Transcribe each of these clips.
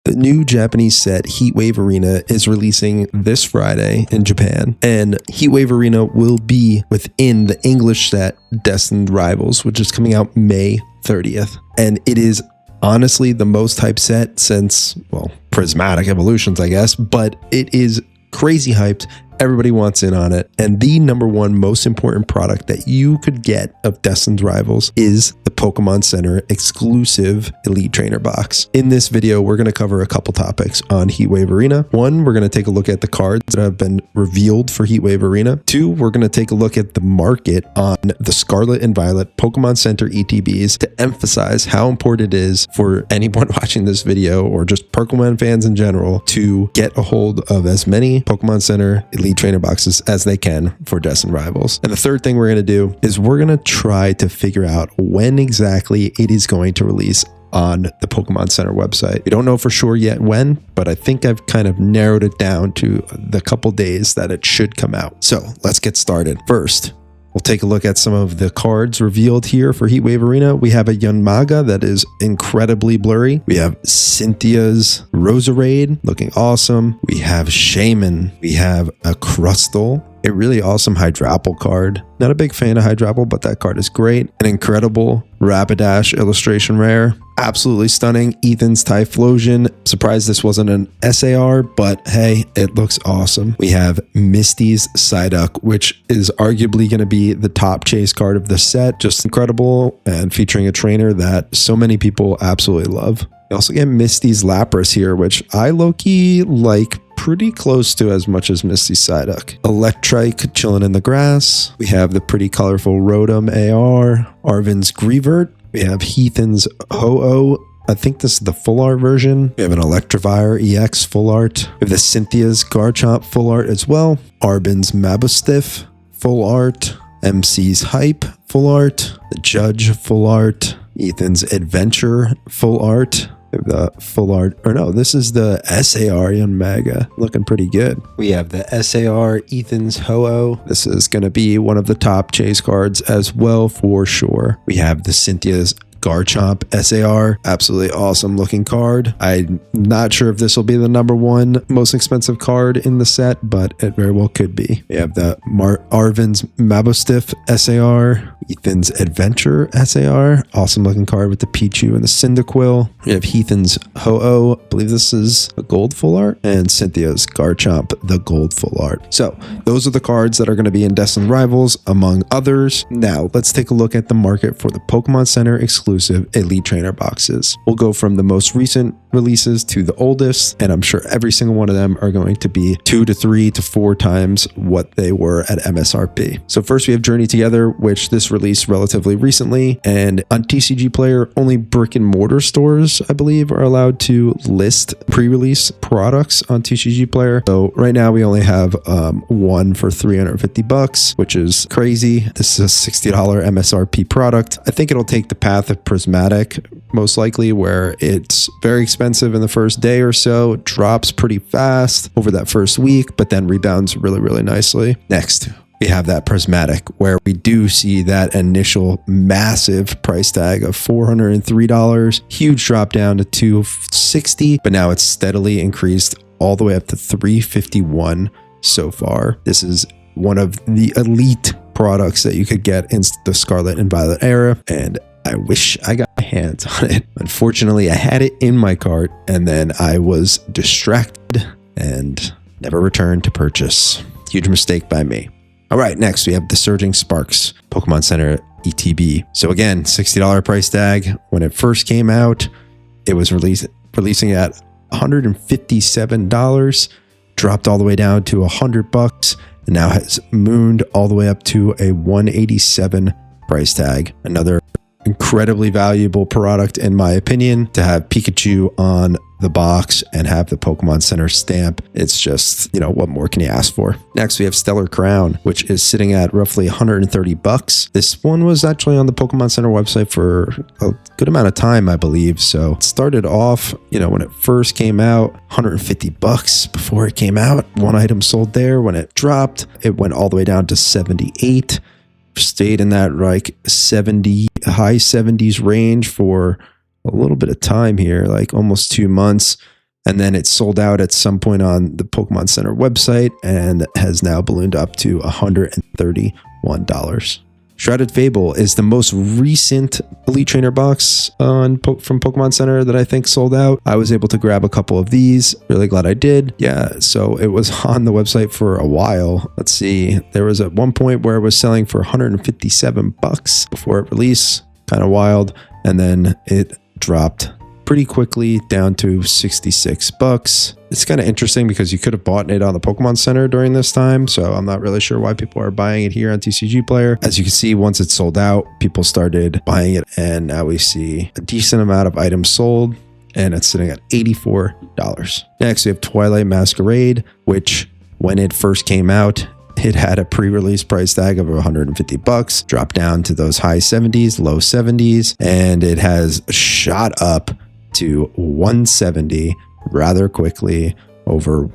The new Japanese set Heatwave Arena is releasing this Friday in Japan, and Heatwave Arena will be within the English set Destined Rivals, which is coming out May 30th. And it is honestly the most hyped set since, well, Prismatic Evolutions, I guess, but it is crazy hyped. Everybody wants in on it. And the number one most important product that you could get of Destined Rivals is the Pokémon Center exclusive Elite Trainer box. In this video, we're going to cover a couple topics on Heatwave Arena. One, we're going to take a look at the cards that have been revealed for Heatwave Arena. Two, we're going to take a look at the market on the Scarlet and Violet Pokémon Center ETBs to emphasize how important it is for anyone watching this video or just Pokémon fans in general to get a hold of as many Pokémon Center Elite Trainer boxes as they can for Destined Rivals. And the third thing we're going to do is we're going to try to figure out when exactly it is going to release on the Pokémon Center website. We don't know for sure yet when, but I think I've kind of narrowed it down to the couple days that it should come out. So let's get started. First, we'll take a look at some of the cards revealed here for Heatwave Arena. We have a Yanmaga that is incredibly blurry. We have Cynthia's Roserade looking awesome. We have Shaman. We have a Crustle. A really awesome Hydrapple card. Not a big fan of Hydrapple, but that card is great. An incredible Rapidash illustration rare. Absolutely stunning. Ethan's Typhlosion. Surprised this wasn't an SAR, but hey, it looks awesome. We have Misty's Psyduck, which is arguably going to be the top chase card of the set. Just incredible and featuring a trainer that so many people absolutely love. We also get Misty's Lapras here, which I low-key like pretty close to as much as Misty's Psyduck. Electrike chilling in the grass. We have the pretty colorful Rotom AR. Arvin's Greavert. We have Heathen's Ho-Oh. I think this is the full art version. We have an Electivire EX full art. We have the Cynthia's Garchomp full art as well. Arbin's Mabustiff full art. MC's Hype full art. The Judge full art. Ethan's Adventure full art. The full art, or no, this is the SAR Yanmaga, looking pretty good. We have the SAR Ethan's Ho-Oh. This is going to be one of the top chase cards as well for sure. We have the Cynthia's Garchomp SAR, absolutely awesome looking card. I'm not sure if this will be the number one most expensive card in the set, but it very well could be. We have the Arvin's Mabustiff SAR, Ethan's Adventure SAR, awesome looking card with the Pichu and the Cyndaquil. We have Ethan's Ho-Oh, I believe this is a gold full art, and Cynthia's Garchomp, the gold full art. So those are the cards that are going to be in Destined Rivals, among others. Now let's take a look at the market for the Pokémon Center exclusive Elite Trainer boxes. We'll go from the most recent releases to the oldest, and I'm sure every single one of them are going to be 2 to 3 to 4 times what they were at MSRP. So first we have Journey Together, which this released relatively recently, and on TCG Player, only brick and mortar stores, I believe, are allowed to list pre-release products on TCG Player. So right now we only have one for $350, which is crazy. This is a $60 MSRP product. I think it'll take the path of Prismatic, most likely, where it's very expensive in the first day or so, drops pretty fast over that first week, but then rebounds really, really nicely. Next, we have that Prismatic, where we do see that initial massive price tag of $403, huge drop down to $260, but now it's steadily increased all the way up to $351 so far. This is one of the elite products that you could get in the Scarlet and Violet era, and I wish I got my hands on it. Unfortunately, I had it in my cart and then I was distracted and never returned to purchase. Huge mistake by me. All right, next we have the Surging Sparks Pokémon Center ETB. So again, $60 price tag. When it first came out, it was releasing at $157, dropped all the way down to $100, and now has mooned all the way up to a $187 price tag. Another incredibly valuable product, in my opinion, to have Pikachu on the box and have the Pokemon Center stamp. It's just, what more can you ask for? Next, we have Stellar Crown, which is sitting at roughly $130. This one was actually on the Pokemon Center website for a good amount of time, I believe. So it started off, when it first came out, $150 before it came out. One item sold there. When it dropped, it went all the way down to $78. Stayed in that like high 70s range for a little bit of time here, like almost 2 months. And then it sold out at some point on the Pokemon Center website and has now ballooned up to $131. Shrouded Fable is the most recent Elite Trainer box from Pokemon Center that I think sold out. I was able to grab a couple of these. Really glad I did. Yeah, so it was on the website for a while. Let's see. There was at one point where it was selling for $157 before it released. Kind of wild. And then it dropped pretty quickly down to $66. It's kind of interesting because you could have bought it on the Pokemon Center during this time, so I'm not really sure why people are buying it here on TCG Player. As you can see, once it sold out, people started buying it, and now we see a decent amount of items sold, and it's sitting at $84. Next, we have Twilight Masquerade, which when it first came out, it had a pre-release price tag of $150, dropped down to those high 70s, low 70s, and it has shot up to $170 rather quickly over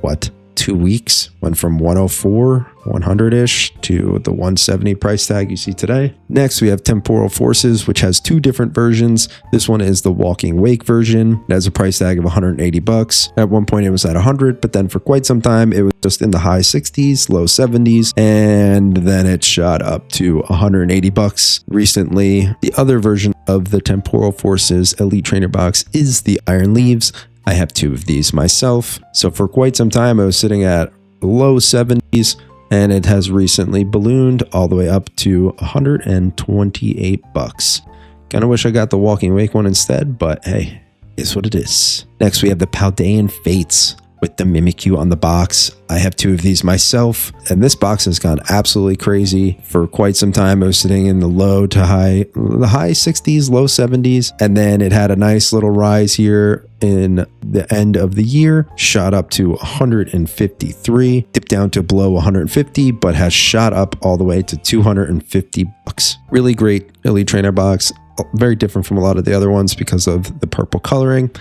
2 weeks. Went from 104, 100-ish to the 170 price tag you see today. Next, we have Temporal Forces, which has two different versions. This one is the Walking Wake version. It has a price tag of $180. At one point, it was at 100, but then for quite some time, it was just in the high 60s, low 70s, and then it shot up to $180 recently. The other version of the Temporal Forces Elite Trainer box is the Iron Leaves. I have two of these myself. So for quite some time, I was sitting at low 70s, and it has recently ballooned all the way up to $128. Kind of wish I got the Walking Wake one instead, but hey, it's what it is. Next, we have the Paldean Fates with the Mimikyu on the box. I have two of these myself, and this box has gone absolutely crazy. For quite some time, it was sitting in the high 60s, low 70s, and then it had a nice little rise here in the end of the year, shot up to 153, dipped down to below 150, but has shot up all the way to $250. Really great Elite Trainer box, very different from a lot of the other ones because of the purple coloring.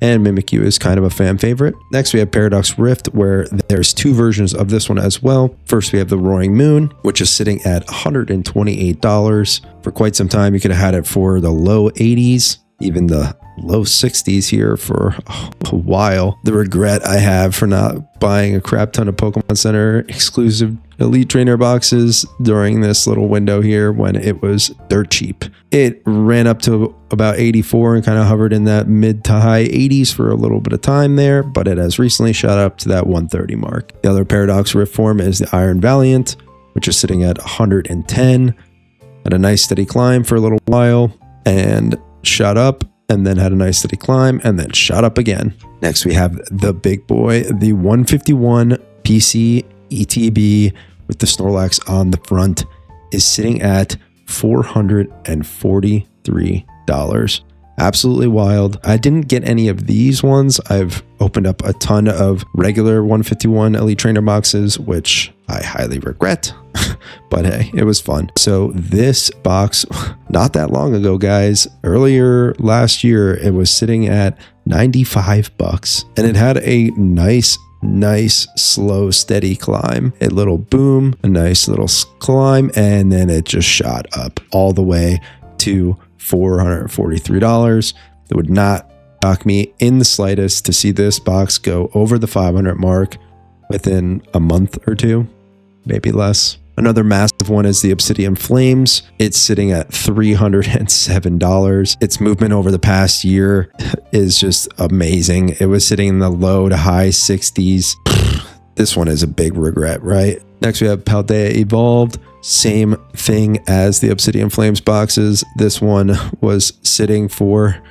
And Mimikyu is kind of a fan favorite. Next, we have Paradox Rift, where there's two versions of this one as well. First, we have the Roaring Moon, which is sitting at $128. For quite some time, you could have had it for the low 80s, even the low 60s here for a while. The regret I have for not buying a crap ton of Pokemon Center exclusive Elite Trainer boxes during this little window here when it was dirt cheap. It ran up to about 84 and kind of hovered in that mid to high 80s for a little bit of time there, but it has recently shot up to that 130 mark. The other Paradox Rift form is the Iron Valiant, which is sitting at 110, had a nice steady climb for a little while and shot up, and then had a nice steady climb and then shot up again. Next, we have the big boy, the 151 PC ETB with the Snorlax on the front, is sitting at $443. Absolutely wild. I didn't get any of these ones. I've opened up a ton of regular 151 Elite Trainer boxes, which I highly regret, but hey, it was fun. So this box, not that long ago, guys, earlier last year, it was sitting at $95, and it had a nice, slow, steady climb. A little boom, a nice little climb, and then it just shot up all the way to $443. It would not shock me in the slightest to see this box go over the 500 mark within a month or two, maybe less. Another massive one is the Obsidian Flames. It's sitting at $307. Its movement over the past year is just amazing. It was sitting in the low to high 60s. This one is a big regret, right? Next, we have Paldea Evolved. Same thing as the Obsidian Flames boxes. This one was sitting for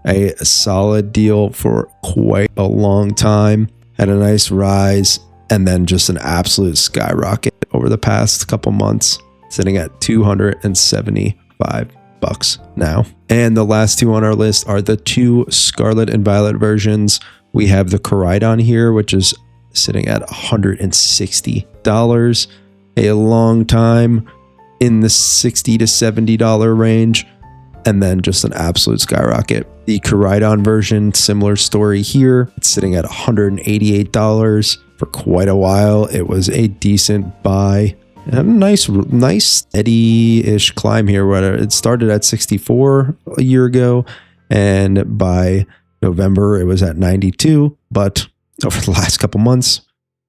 a solid deal for quite a long time. Had a nice rise and then just an absolute skyrocket over the past couple months, sitting at $275 now. And the last two on our list are the two Scarlet and Violet versions. We have the Koraidon here, which is sitting at $160. A long time in the $60 to $70 range, and then just an absolute skyrocket. The Koraidon version, similar story here. It's sitting at $188 for quite a while. It was a decent buy. And a nice steady-ish climb here. Where it started at 64 a year ago, and by November it was at 92. but over the last couple months,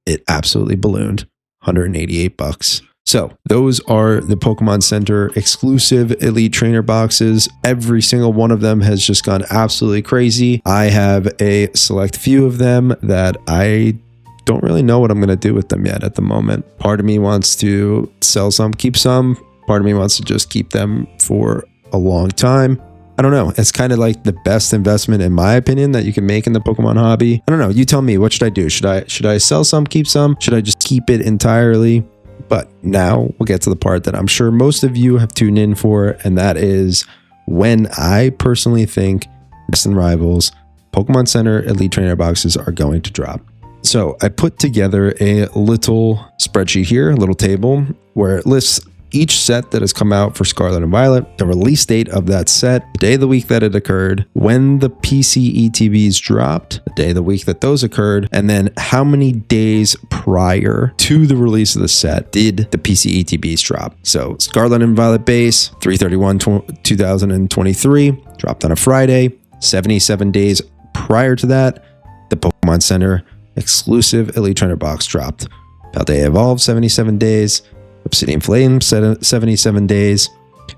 it absolutely ballooned. $188. So those are the Pokemon Center exclusive Elite Trainer boxes. Every single one of them has just gone absolutely crazy. I have a select few of them that I don't really know what I'm going to do with them yet at the moment. Part of me wants to sell some, keep some. Part of me wants to just keep them for a long time. I don't know. It's kind of like the best investment, in my opinion, that you can make in the Pokemon hobby. I don't know. You tell me, what should I do? Should I sell some, keep some? Should I just keep it entirely? But now we'll get to the part that I'm sure most of you have tuned in for, and that is when I personally think Destined Rivals Pokemon Center Elite Trainer boxes are going to drop. So I put together a little spreadsheet here, a little table, where it lists each set that has come out for Scarlet and Violet, the release date of that set, the day of the week that it occurred, when the PC ETBs dropped, the day of the week that those occurred, and then how many days prior to the release of the set did the PC ETBs drop. So Scarlet and Violet base, 3/31/2023, dropped on a Friday. 77 days prior to that, the Pokemon Center exclusive Elite Trainer box dropped. Paldea Evolved, 77 days. Obsidian Flame, 77 days.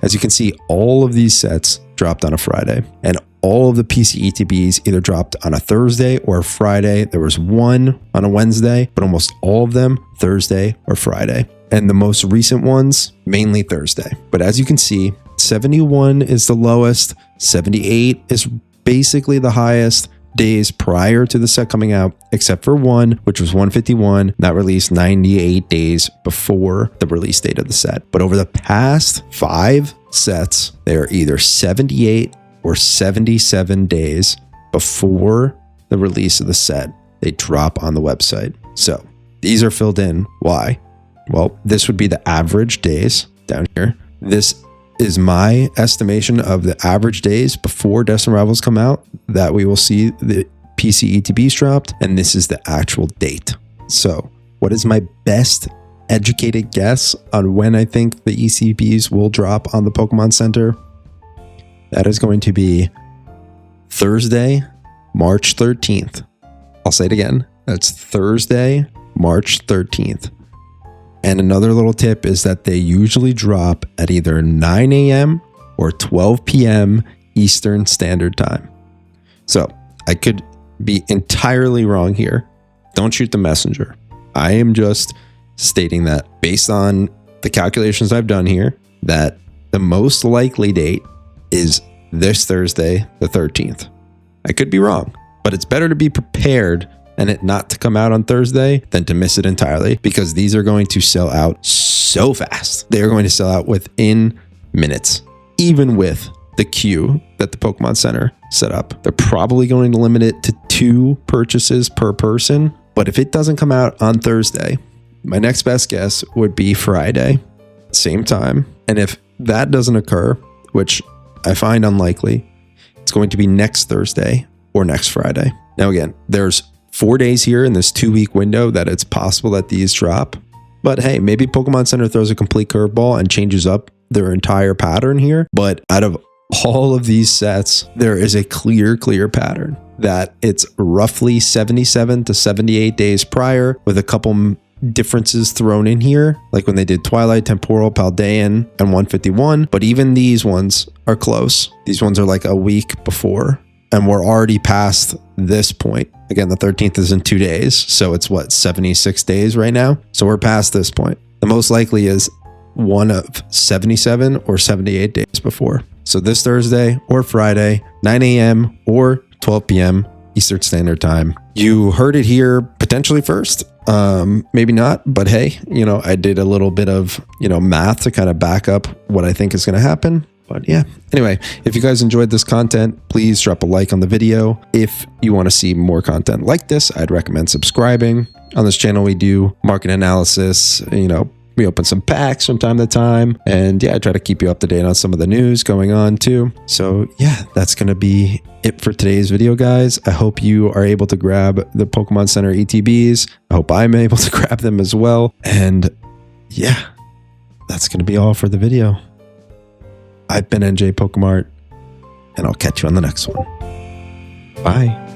As you can see, all of these sets dropped on a Friday, and all of the PC ETBs either dropped on a Thursday or a Friday. There was one on a Wednesday, but almost all of them Thursday or Friday. And the most recent ones, mainly Thursday. But as you can see, 71 is the lowest, 78 is basically the highest days prior to the set coming out, except for one, which was 151, that released 98 days before the release date of the set. But over the past 5 sets, they are either 78 or 77 days before the release of the set. They drop on the website. So these are filled in. Why? Well, this would be the average days down here. This is my estimation of the average days before Destined Rivals come out that we will see the PC ETBs dropped, and this is the actual date. So what is my best educated guess on when I think the ECBs will drop on the Pokemon Center? That is going to be Thursday, March 13th. I'll say it again. That's Thursday, March 13th. And another little tip is that they usually drop at either 9 a.m. or 12 p.m. Eastern Standard Time. So I could be entirely wrong here. Don't shoot the messenger. I am just stating that based on the calculations I've done here, that the most likely date is this Thursday, the 13th. I could be wrong, but it's better to be prepared and it not to come out on Thursday than to miss it entirely, because these are going to sell out so fast. They are going to sell out within minutes, even with the queue that the Pokemon Center set up. They're probably going to limit it to 2 purchases per person, but if it doesn't come out on Thursday, my next best guess would be Friday, same time. And if that doesn't occur, which I find unlikely, it's going to be next Thursday or next Friday. Now again, there's 4 days here in this 2-week window that it's possible that these drop. But hey, maybe Pokemon Center throws a complete curveball and changes up their entire pattern here. But out of all of these sets, there is a clear pattern that it's roughly 77 to 78 days prior, with a couple differences thrown in here, like when they did Twilight, Temporal, Paldean, and 151. But even these ones are close. These ones are like a week before, and we're already past this point. Again, the 13th is in 2 days, so it's what, 76 days right now? So we're past this point. The most likely is one of 77 or 78 days before. So this Thursday or Friday, 9 a.m. or 12 p.m. Eastern Standard Time. You heard it here potentially first. Maybe not, but hey, I did a little bit of, math to kind of back up what I think is going to happen. But yeah, anyway, if you guys enjoyed this content, please drop a like on the video. If you want to see more content like this, I'd recommend subscribing. On this channel, we do market analysis, we open some packs from time to time. And yeah, I try to keep you up to date on some of the news going on too. So yeah, that's going to be it for today's video, guys. I hope you are able to grab the Pokemon Center ETBs. I hope I'm able to grab them as well. And yeah, that's going to be all for the video. I've been NJ Pokemart, and I'll catch you on the next one. Bye.